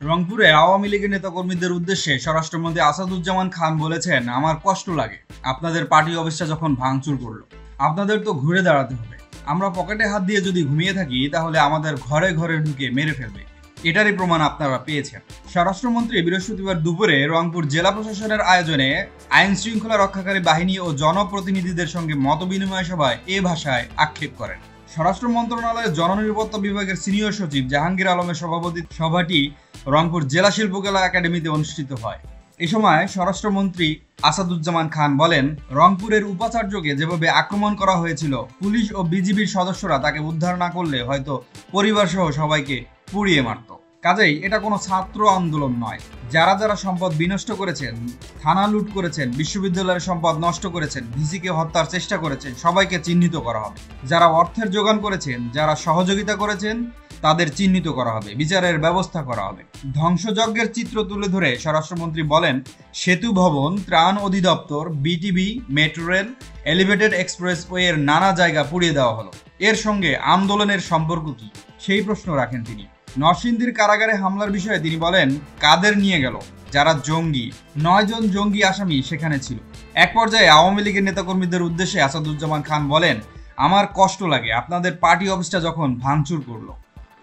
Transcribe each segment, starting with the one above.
রংপুরে আওয়ামী লীগের নেতাকর্মীদের উদ্দেশ্যে স্বরাষ্ট্রমন্ত্রী আসাদুজ্জামান খান বলেছেন, আমার কষ্ট লাগে আপনাদের পার্টি অফিসটা যখন ভাঙচুর করলো। আপনাদের তো ঘুরে দাঁড়াতে হবে। আমরা পকেটে হাত দিয়ে যদি ঘুমিয়ে থাকি তাহলে আমাদের ঘরে ঘরে ঢুকে মেরে ফেলবে। এটারই প্রমাণ আপনারা পেয়েছেন। স্বরাষ্ট্রমন্ত্রী বৃহস্পতিবার দুপুরে রংপুর জেলা প্রশাসনের আয়োজনে আইন শৃঙ্খলা রক্ষাকারী বাহিনী ও জনপ্রতিনিধিদের সঙ্গে মতবিনিময় সভায় এ ভাষায় আক্ষেপ করেন। স্বরাষ্ট্র মন্ত্রণালয়ের জননিরাপত্তা বিভাগের সিনিয়র সচিব জাহাঙ্গীর আলমের সভাপতিত্বে সভাটি রংপুর জেলা শিল্পকলা একাডেমিতে অনুষ্ঠিত হয়। এ সময় স্বরাষ্ট্রমন্ত্রী আসাদুজ্জামান খান বলেন, রংপুরের উপাচার্যকে যেভাবে আক্রমণ করা হয়েছিল, পুলিশ ও বিজিবির সদস্যরা তাকে উদ্ধার না করলে হয়তো পরিবার সহ সবাইকে পুড়িয়ে মারত। কাজেই এটা কোনো ছাত্র আন্দোলন নয়। যারা যারা সম্পদ বিনষ্ট করেছেন, থানা লুট করেছেন, বিশ্ববিদ্যালয়ের সম্পদ নষ্ট করেছেন, ভিসিকে হত্যার চেষ্টা করেছেন, সবাইকে চিহ্নিত করা হবে। যারা অর্থের যোগান করেছেন, যারা সহযোগিতা করেছেন, তাদের চিহ্নিত করা হবে, বিচারের ব্যবস্থা করা হবে। ধ্বংসযজ্ঞের চিত্র তুলে ধরে স্বরাষ্ট্রমন্ত্রী বলেন, সেতু ভবন, ত্রাণ অধিদপ্তর, বিটিভি, মেট্রো রেল, এলিভেটেড এক্সপ্রেসওয়ের নানা জায়গা পুড়িয়ে দেওয়া হলো। এর সঙ্গে আন্দোলনের সম্পর্ক কি, সেই প্রশ্ন রাখেন তিনি। নরসিংদীর কারাগারে হামলার বিষয়ে তিনি বলেন, কাদের নিয়ে গেল? যারা জঙ্গি, 9 জন জঙ্গি আসামি সেখানে ছিল। এক পর্যায়ে আওয়ামী লীগের নেতাকর্মীদের উদ্দেশ্যে আসাদুজ্জামান খান বলেন, আমার কষ্ট লাগে আপনাদের পার্টি অফিসটা যখন ভাঙচুর করলো।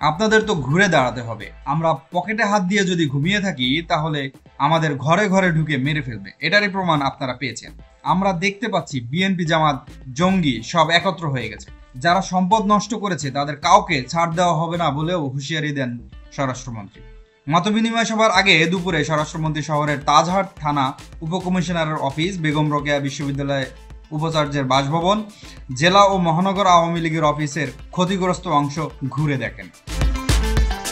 আপনাদের তো ঘুরে দাঁড়াতে হবে। আমরা পকেটে হাত দিয়ে যদি ঘুমিয়ে থাকি তাহলে আমাদের ঘরে ঘরে ঢুকে মেরে ফেলবে। এটারই প্রমাণ আপনারা পেয়েছেন। আমরা দেখতে পাচ্ছি বিএনপি, জামাত, জঙ্গি সব একত্র হয়ে গেছে। যারা সম্পদ নষ্ট করেছে তাদের কাউকে ছাড় দেওয়া হবে না বলেও হুঁশিয়ারি দেন স্বরাষ্ট্রমন্ত্রী। মতবিনিময় সভার আগে দুপুরে স্বরাষ্ট্রমন্ত্রী শহরের তাজহাট থানা উপকমিশনারের অফিস, বেগম রোকেয়া বিশ্ববিদ্যালয় উপাচার্যের বাসভবন, জেলা ও মহানগর আওয়ামী লীগের অফিসের ক্ষতিগ্রস্ত অংশ ঘুরে দেখেন।